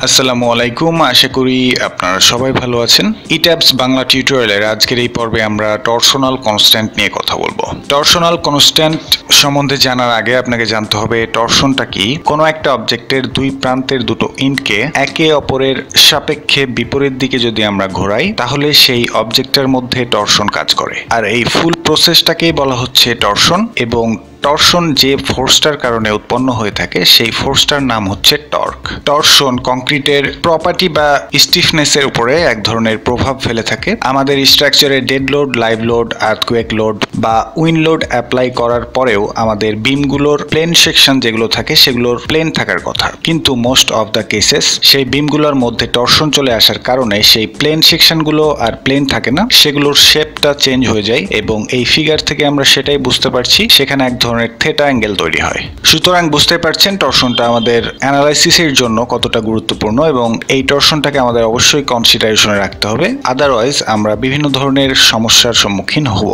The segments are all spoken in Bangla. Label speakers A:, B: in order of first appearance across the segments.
A: আসসালামু আলাইকুম, আশা করি আপনারা সবাই ভালো আছেন। ইট্যাবস বাংলা টিউটোরিয়ালের আজকের এই পর্বে আমরা টর্শনাল কনস্ট্যান্ট নিয়ে কথা বলবো। টর্শনাল কনস্ট্যান্ট সম্বন্ধে জানার আগে আপনাকে জানতে হবে টর্শনটা কি। কোনো একটা অবজেক্টের দুই প্রান্তের দুটো এন্ডকে একে অপরের সাপেক্ষে বিপরীত দিকে যদি আমরা ঘোরাই তাহলে সেই অবজেক্টের মধ্যে টর্শন কাজ করে, আর এই ফুল প্রসেসটাকেই বলা হচ্ছে টর্শন। এবং টর্শন যে ফোর্সটার কারণে উৎপন্ন হয়ে থাকে সেই ফোর্সটার নাম হচ্ছে টর্ক। টর্শন কংক্রিটের প্রপার্টি বা স্টিফনেসের উপরে এক ধরনের প্রভাব ফেলে থাকে। আমাদের স্ট্রাকচারে dead load, live load, earthquake load বা উইন্ড লোড অ্যাপ্লাই করার পরেও আমাদের বিমগুলোর প্লেন সেকশন যেগুলো থাকে সেগুলোর প্লেন থাকার কথা, কিন্তু মোস্ট অফ দ্য কেসেস সেই বিমগুলোর মধ্যে টর্শন চলে আসার কারণে সেই প্লেন সেকশনগুলো আর প্লেন থাকে না, সেগুলোর শেপটা চেঞ্জ হয়ে যায়। এবং এই ফিগার থেকে আমরা সেটাই বুঝতে পারছি, সেখানে এক ধরনের থিটা অ্যাঙ্গেল তৈরি হয়। সুতরাং বুঝতে পারছেন টর্শনটা আমাদের অ্যানালাইসিসের জন্য কতটা গুরুত্বপূর্ণ, এবং এই টর্শনটাকে আমাদের অবশ্যই কনসিডারেশনে রাখতে হবে, আদারওয়াইজ আমরা বিভিন্ন ধরনের সমস্যার সম্মুখীন হব।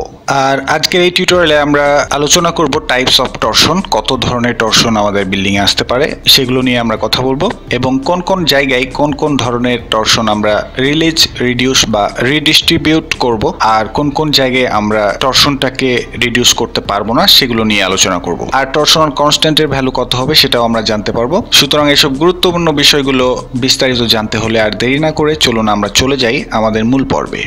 A: আর আজকের এই টিউটোরিয়ালে আমরা আলোচনা করব টাইপস অফ টর্শন, কত ধরনের টর্শন আমাদের বিল্ডিং এ আসতে পারে সেগুলো নিয়ে আমরা কথা বলবো, এবং কোন কোন জায়গায় কোন কোন ধরনের টর্শন আমরা রিলিজ, রিডিউস বা রিডিস্ট্রিবিউট করব, আর কোন কোন জায়গায় আমরা টর্শনটাকে রিডিউস করতে পারবো না সেগুলো নিয়ে আলোচনা করব। আর টর্শনাল কনস্ট্যান্টের ভ্যালু কত হবে সেটাও আমরা জানতে পারবো। সুতরাং এসব গুরুত্বপূর্ণ বিষয়গুলো বিস্তারিত জানতে হলে আর দেরি না করে চলুন আমরা চলে যাই আমাদের মূল পর্বে।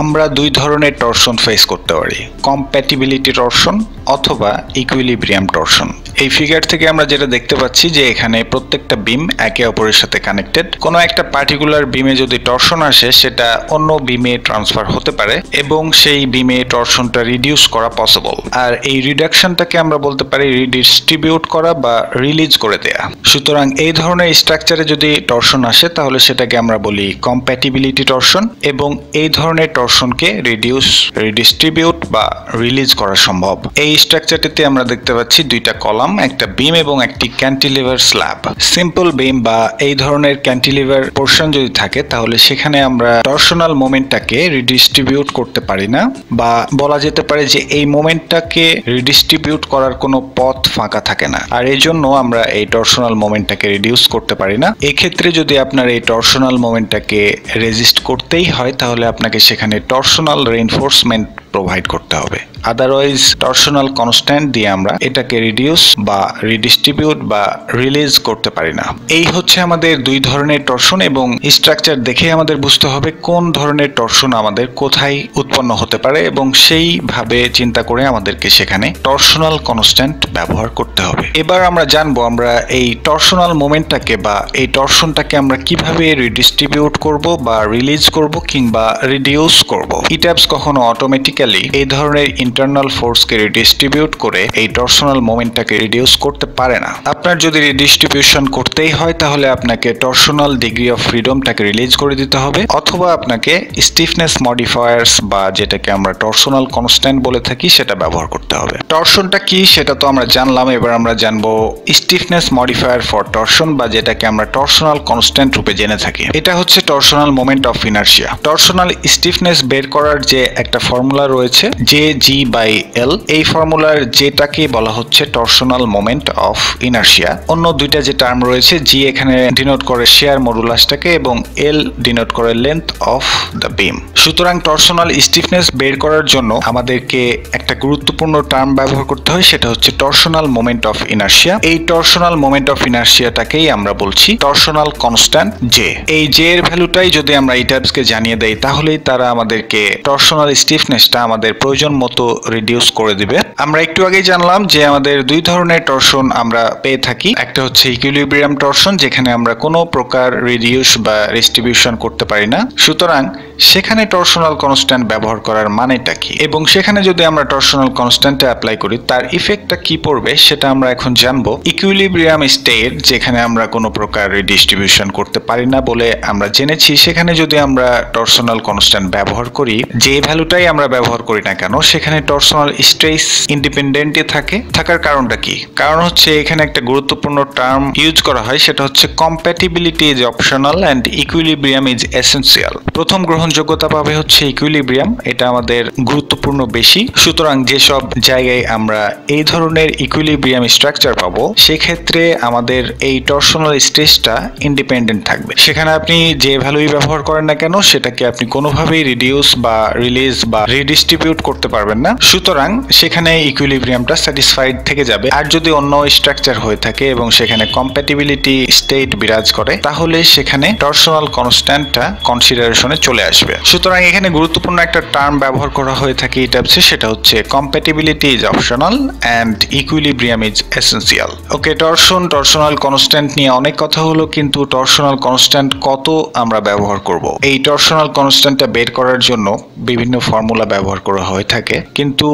A: আমরা দুই ধরনের টর্শন ফেস করতে পারি, কম্প্যাটিবিলিটি টর্শন অথবা ইকুইলিব্রিয়াম টর্শন। এই ফিগার থেকে আমরা যেটা দেখতে পাচ্ছি যে এখানে প্রত্যেকটা বিম একে অপরের সাথে কানেক্টেড। কোনো একটা পার্টিকুলার বিমে যদি টর্শন আসে সেটা অন্য বিমে ট্রান্সফার হতে পারে এবং সেই বিমে টর্শনটা রিডিউস করা পসিবল। আর এই রিডাকশনটাকে আমরা বলতে পারি রিডিস্ট্রিবিউট করা বা রিলিজ করে দেয়া। সুতরাং এই ধরনের স্ট্রাকচারে যদি টর্শন আসে তাহলে সেটাকে আমরা বলি কম্প্যাটিবিলিটি টর্শন, এবং এই ধরনের টর্শনকে রিডিউস, রিডিস্ট্রিবিউট বা রিলিজ করা সম্ভব। এই স্ট্রাকচারটিতে আমরা দেখতে পাচ্ছি দুইটা কলাম, একটা বিম এবং একটি ক্যান্টিলিভার স্ল্যাব। সিম্পল বিম বা এই ধরনের ক্যান্টিলিভার পোর্শন যদি থাকে তাহলে সেখানে আমরা টর্শনাল মোমেন্টটাকে রিডিস্ট্রিবিউট করতে পারি না, বা বলা যেতে পারে যে এই মোমেন্টটাকে রিডিস্ট্রিবিউট করার কোনো পথ ফাঁকা থাকে না, আর এই জন্য আমরা এই টর্শনাল মোমেন্টটাকে রিডিউস করতে পারি না। এই ক্ষেত্রে যদি আপনার এই টর্শনাল মোমেন্টটাকে রেজিস্ট করতেই হয় তাহলে আপনাকে সেখানে টর্শনাল রিইনফোর্সমেন্ট প্রোভাইড করতে হবে, আদারওয়াইজ টর্শনাল কনস্ট্যান্ট দিয়ে আমরা এটাকে রিডিউস বা রিডিস্ট্রিবিউট বা রিলিজ করতে পারি না। এই হচ্ছে আমাদের দুই ধরনের টর্শন, এবং স্ট্রাকচার দেখে আমাদের বুঝতে হবে কোন ধরনের টর্শন আমাদের কোথায় উৎপন্ন হতে পারে, এবং সেইভাবে চিন্তা করে আমাদেরকে সেখানে টর্শনাল কনস্ট্যান্ট ব্যবহার করতে হবে। এবার আমরা জানবো আমরা এই টর্শনাল মোমেন্টটাকে বা এই টর্শনটাকে আমরা কিভাবে রিডিস্ট্রিবিউট করব বা রিলিজ করব কিংবা রিডিউস করব। ইট্যাবস কখনো অটোমেটিক্যালি এই ধরনের ইন্টারনাল ফোর্সকে রিডিস্ট্রিবিউট করে এই টর্শনাল মোমেন্টটাকে রিডিউস করতে পারে না। আপনার যদি রিডিস্ট্রিবিউশন করতেই হয় তাহলে আপনাকে টর্শনাল ডিগ্রি অফ ফ্রিডমটাকে রিলিজ করে দিতে হবে, অথবা আপনাকে স্টিফনেস মডিফায়ার্স বা যেটাকে আমরা টর্শনাল কনস্ট্যান্ট বলে থাকি সেটা ব্যবহার করতে হবে। টর্শনটা কি সেটা তো আমরা জানলাম, এবার আমরা জানবো স্টিফনেস মডিফায়ার ফর টর্শন, বা যেটাকে আমরা টর্শনাল কনস্ট্যান্ট রূপে জেনে থাকি। এটা হচ্ছে টর্শনাল মোমেন্ট অফ ইনার্শিয়া। টর্শনাল স্টিফনেস বের করার যে একটা ফর্মুলা রয়েছে জে জি বাই এল, এই ফর্মুলার যেটাকে বলা হচ্ছে টর্শনাল মোমেন্ট অফ ইনার্শিয়া। অন্য দুইটা যে টার্ম রয়েছে, জি এখানে ডিনোট করে শেয়ার মডুলাসটাকে এবং এল ডিনোট করে লেন্থ অফ দ্য বিম। সুতরাং টর্শনাল স্টিফনেস বের করার জন্য আমাদেরকে একটা গুরুত্বপূর্ণ টার্ম ব্যবহার করতে হয়, সেটা হচ্ছে টর্শনাল মোমেন্ট অফ ইনার্শিয়া। এই টর্শনাল মোমেন্ট অফ ইনার্শিয়াটাকেই আমরা বলছি টর্শনাল কনস্ট্যান্ট জে। এই জে এর ভ্যালুটাই যদি আমরা ইট্যাবসকে জানিয়ে দেই তাহলেই তারা আমাদেরকে টর্শনাল স্টিফনেসটা আমাদের প্রয়োজন মতো রিডিউস করে দিবে। আমরা একটু আগেই জানলাম যে আমাদের দুই ধরনের টর্শন আমরা পেয়ে থাকি, একটা হচ্ছে ইকুইলিব্রিয়াম টর্শন যেখানে আমরা কোনো প্রকার রিডিউস বা ডিস্ট্রিবিউশন করতে পারি না। সুতরাং সেখানে টর্শনাল কনস্ট্যান্ট ব্যবহার করার মানেটা কি, এবং সেখানে যদি আমরা টর্শনাল কনস্ট্যান্টে অ্যাপ্লাই করি তার ইফেক্টটা কি পড়বে সেটা আমরা এখন জানবো। ইকুইলিব্রিয়াম স্টেট যেখানে আমরা কোনো প্রকার রিডিস্ট্রিবিউশন করতে পারি না বলে আমরা জেনেছি, সেখানে যদি আমরা টর্শনাল কনস্ট্যান্ট ব্যবহার করি, যে ভ্যালুটাই আমরা ব্যবহার করি না কেন সেখানে টর্শনাল স্ট্রেস ইন্ডিপেন্ডেন্টই থাকার কারণটা কি? কারণ হচ্ছে এখানে একটা গুরুত্বপূর্ণ টার্ম ইউজ করা হয়, সেটা হচ্ছে compatibility is optional and equilibrium is essential. প্রথম গ্রহণ গ্রহণযোগ্যতা পাবে হচ্ছে ইকুইলিব্রিয়াম, এটা আমাদের গুরুত্বপূর্ণ বেশি। সুতরাং যেসব জায়গায় আমরা এই ধরনের ইকুইলিব্রিয়াম স্ট্রাকচার পাবো সেক্ষেত্রে আমাদের এই টর্শনাল স্ট্রেসটা ইন্ডিপেন্ডেন্ট থাকবে। সেখানে আপনি যে ভ্যালুই ব্যবহার করেন না কেন সেটাকে আপনি কোনোভাবেই রিডিউস বা রিলিজ বা রিডিস্ট্রিবিউট করতে পারবেন না। সুতরাং সেখানে ইকুইলিব্রিয়ামটা স্যাটিসফাইড থেকে যাবে। আর যদি অন্য স্ট্রাকচার হয়ে থাকে এবং সেখানে কম্প্যাটিবিলিটি স্টেট বিরাজ করে তাহলে সেখানে টর্শনাল কনস্ট্যান্টটা কনসিডারেশনে চলে আসবে। সুতরাং এখানে গুরুত্বপূর্ণ একটা টার্ম ব্যবহার করা হয়ে থাকে এটাবসে, সেটা হচ্ছে compatibility is optional and equilibrium is essential. Okay, টর্শনাল constant নিয়ে অনেক কথা হলো, কিন্তু টর্শনাল কনস্ট্যান্ট কত আমরা ব্যবহার করব? এই টর্শনাল কনস্ট্যান্টটা বের করার জন্য বিভিন্ন ফর্মুলা ব্যবহার করা হয়ে থাকে, কিন্তু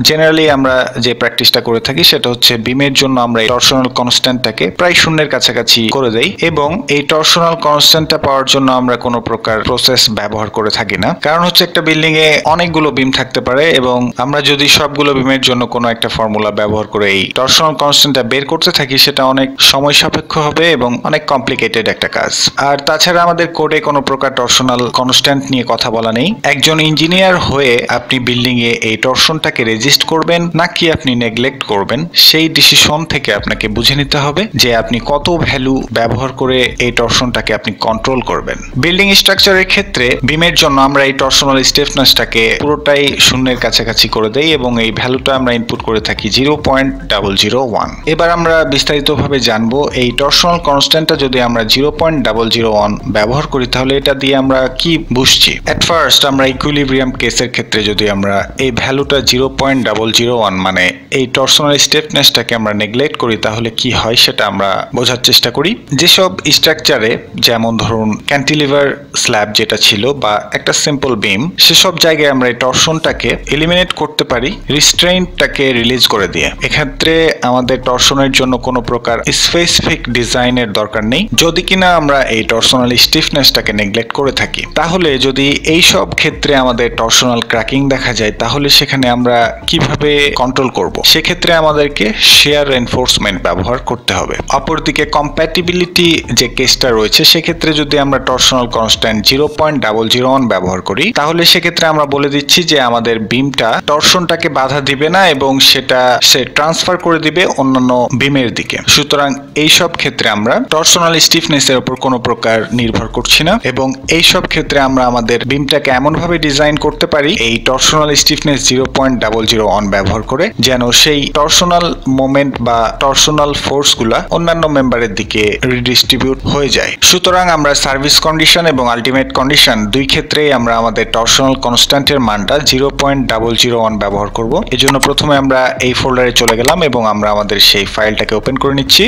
A: জেনারেলি আমরা যে প্র্যাকটিসটা করে থাকি সেটা হচ্ছে বিমের জন্য আমরা এই টর্শনাল কনস্ট্যান্টটাকে প্রায় শূন্যের কাছাকাছি করে দেই, এবং এই টর্শনাল কনস্ট্যান্টটা পাওয়ার জন্য আমরা কোনো প্রকার প্রসেস ব্যবহার করে থাকি না। কারণ হচ্ছে একটা বিল্ডিং এ অনেকগুলো বিম থাকতে পারে এবং আমরা যদি সবগুলো বিমের জন্য কোনো একটা ফর্মুলা ব্যবহার করে এই টর্শনাল কনস্ট্যান্টটা বের করতে থাকি সেটা অনেক সময় সাপেক্ষ হবে এবং অনেক কমপ্লিকেটেড একটা কাজ। আর তাছাড়া আমাদের কোডে কোনো প্রকার টর্শনাল কনস্ট্যান্ট নিয়ে কথা বলা নেই। একজন ইঞ্জিনিয়ার হয়ে আপনি বিল্ডিং এ এই টর্শনটাকে করবেন নাকি আপনি নেগলেক্ট করবেন সেই ডিসিশন থেকে আপনাকে বুঝে নিতে হবে যে আপনি কত ভ্যালু ব্যবহার করে এই টর্শনটাকে আপনি কন্ট্রোল করবেন। বিল্ডিং স্ট্রাকচারের ক্ষেত্রে বিমের জন্য আমরা এই টর্শনাল স্টিফনেসটাকে পুরোটাই শূন্যের কাছাকাছি করে দেই এবং এই ভ্যালুটা আমরা ইনপুট করে থাকি 0.001। এবার আমরা বিস্তারিতভাবে জানবো এই টর্শনাল কনস্ট্যান্টটা যদি আমরা 0.001 ব্যবহার করি তাহলে এটা দিয়ে আমরা কি বুঝছি। এট ফার্স্ট আমরা ইকুইলিব্রিয়াম কেসের ক্ষেত্রে যদি আমরা এই ভ্যালুটা 0.001 মানে এই টর্শনাল স্টিফনেসটাকে আমরা নেগলেক্ট করি তাহলে কি হয় সেটা আমরা বোঝার চেষ্টা করি। যেসব স্ট্রাকচারে যেমন ধরুন ক্যান্টিলিভার স্ল্যাব যেটা ছিল বা একটা সিম্পল বিম, সেসব জায়গায় আমরা এই টর্শনটাকে এলিমিনেট করতে পারি রিস্ট্রেইনটাকে রিলিজ করে দিয়ে। এক্ষেত্রে আমাদের টর্শনের জন্য কোনো প্রকার স্পেসিফিক ডিজাইনের দরকার নেই যদি কিনা আমরা এই টর্শনাল স্টিফনেসটাকে নেগলেক্ট করে থাকি। তাহলে যদি এই সব ক্ষেত্রে আমাদের টর্শনাল ক্র্যাকিং দেখা যায় তাহলে সেখানে আমরা কিভাবে কন্ট্রোল করব? সেক্ষেত্রে আমাদেরকে শেয়ার এনফোর্সমেন্ট ব্যবহার করতে হবে। অপরদিকে কম্প্যাটিবিলিটি যে কেসটা রয়েছে সেক্ষেত্রে যদি আমরা টর্শনাল কনস্ট্যান্ট 0.001 ব্যবহার করি তাহলে সেক্ষেত্রে আমরা বলে দিচ্ছি যে আমাদের বিমটা টর্শনটাকে বাধা দিবে না এবং সেটা সে ট্রান্সফার করে দিবে অন্যান্য বিমের দিকে। সুতরাং এই সব ক্ষেত্রে আমরা টর্শনাল স্টিফনেসের উপর কোনো প্রকার নির্ভর করছি না এবং এই সব ক্ষেত্রে আমরা আমাদের বিমটাকে এমনভাবে ডিজাইন করতে পারি এই টর্শনাল স্টিফনেস 0.001 ব্যবহার করে যেন সেই টর্শনাল মোমেন্ট বা টর্শনাল ফোর্স গুলা অন্যান্য মেম্বারের দিকে রিডিস্ট্রিবিউট হয়ে যায়। সুতরাং আমরা সার্ভিস কন্ডিশন এবং আলটিমেট কন্ডিশন দুই ক্ষেত্রেই আমরা আমাদের টর্শনাল কনস্ট্যান্টের মানটা 0.001 ব্যবহার করব। এজন্য প্রথমে আমরা এই ফোল্ডারে চলে গেলাম এবং আমরা আমাদের সেই ফাইলটাকে ওপেন করে নিচ্ছি।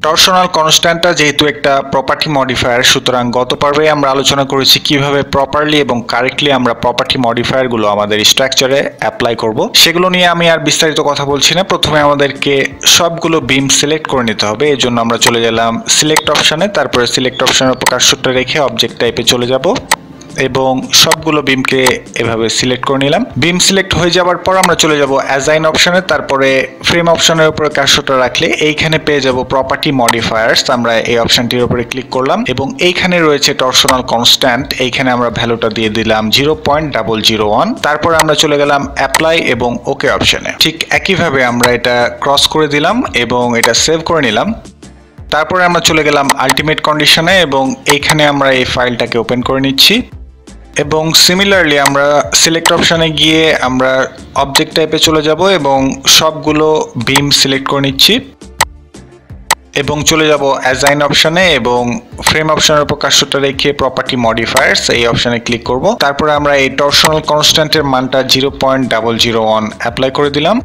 A: টর্শনাল কনস্ট্যান্টটা যেহেতু একটা প্রপার্টি মডিফায়ার, সুতরাং গত পর্বে আমরা আলোচনা করেছি কিভাবে প্রপারলি এবং কারেক্টলি আমরা প্রপার্টি মডিফায়ার গুলো আমাদের স্ট্রাকচারে অ্যাপ্লাই করব। সেগুলো নিয়ে আমি আর বিস্তারিত কথা বলছি না। প্রথমে আমাদেরকে সবগুলো বিম সিলেক্ট করে নিতে হবে। এর জন্য আমরা চলে গেলাম সিলেক্ট অপশনে, তারপরে সিলেক্ট অপশনের উপর কার্সরটা রেখে অবজেক্ট টাইপে চলে যাব এবং সবগুলো বিমকে এভাবে সিলেক্ট করে নিলাম। বিম সিলেক্ট হয়ে যাওয়ার পর আমরা চলে যাব অ্যাসাইন অপশনে, তারপরে ফ্রেম অপশনের উপরে কার্সরটা রাখলে এইখানে পেয়ে যাব প্রপার্টি মডিফায়ার্স। আমরা এই অপশনটির উপরে ক্লিক করলাম এবং এইখানে রয়েছে টর্শনাল কনস্ট্যান্ট। এইখানে আমরা ভ্যালুটা দিয়ে দিলাম 0.001। তারপরে আমরা চলে গেলাম অ্যাপ্লাই এবং ওকে অপশনে। ঠিক একইভাবে আমরা এটা ক্রস করে দিলাম এবং এটা সেভ করে নিলাম। তারপরে আমরা চলে গেলাম আলটিমেট কন্ডিশনে এবং এইখানে আমরা এই ফাইলটাকে ওপেন করে নিচ্ছি এবং সিমিলারলি আমরা সিলেক্ট অপশনে গিয়ে আমরা অবজেক্ট টাইপে চলে যাব এবং সবগুলো বিম সিলেক্ট করে নিচ্ছি এবং চলে যাব অ্যাসাইন অপশনে এবং ফ্রেম অপশনের উপর কার্সরটা রেখে প্রপার্টি মডিফায়ার্স এই অপশনে ক্লিক করব। তারপরে আমরা এই টর্শনাল কনস্ট্যান্টের মানটা 0.001 অ্যাপ্লাই করে দিলাম,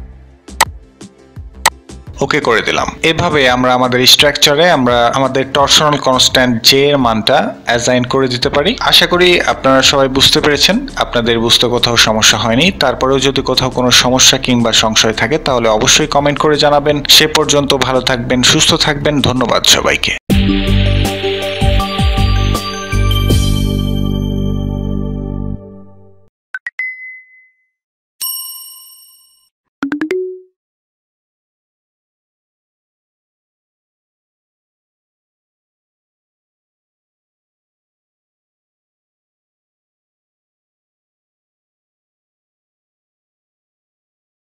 A: ওকে করে দিলাম। এভাবে আমরা আমাদের স্ট্রাকচারে আমরা আমাদের টর্শনাল কনস্ট্যান্ট জে এর মানটা অ্যাসাইন করে দিতে পারি। আশা করি আপনারা সবাই বুঝতে পেরেছেন, আপনাদের বুঝতে কোথাও সমস্যা হয়নি। তারপরেও যদি কোথাও কোনো সমস্যা কিংবা সংশয় থাকে তাহলে অবশ্যই কমেন্ট করে জানাবেন। সে পর্যন্ত ভালো থাকবেন, সুস্থ থাকবেন। ধন্যবাদ সবাইকে।